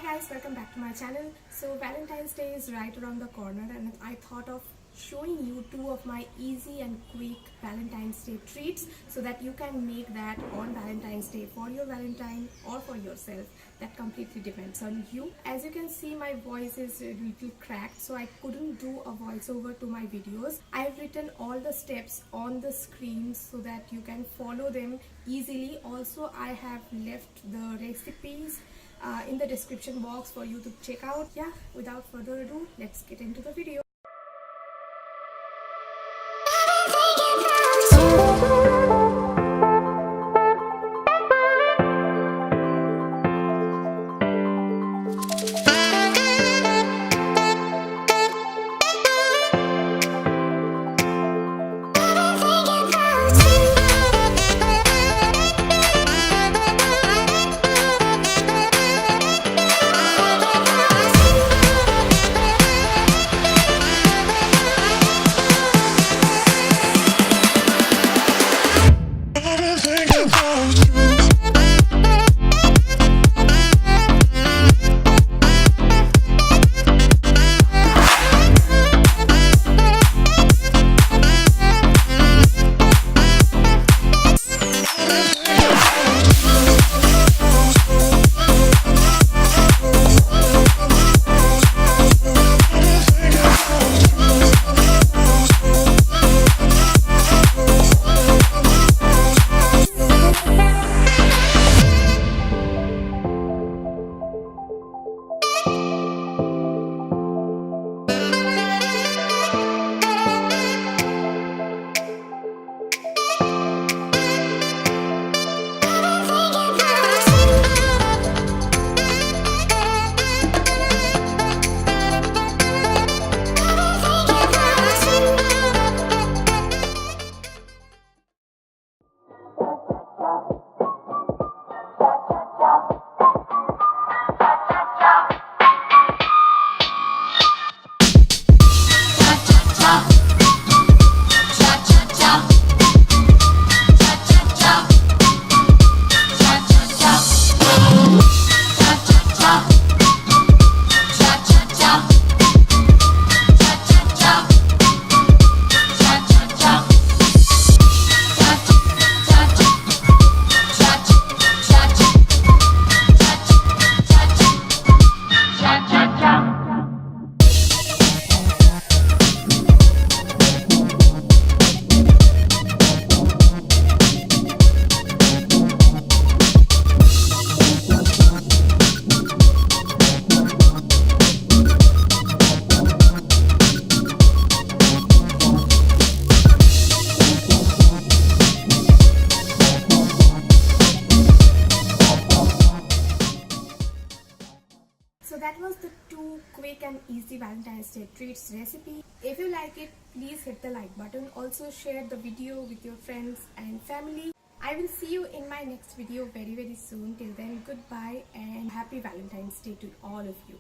guys, welcome back to my channel. So Valentine's Day is right around the corner and I thought of showing you two of my easy and quick Valentine's Day treats so that you can make that on Valentine's Day for your Valentine or for yourself. That completely depends on you. As you can see, my voice is a little cracked, so I couldn't do a voiceover to my videos. I have written all the steps on the screen so that you can follow them easily. Also, I have left the recipes in the description box for you to check out. Yeah, without further ado, let's get into the video. So that was the two quick and easy Valentine's Day treats recipe. If you like it, please hit the like button. Also share the video with your friends and family. I will see you in my next video very soon. Till then, goodbye and happy Valentine's Day to all of you.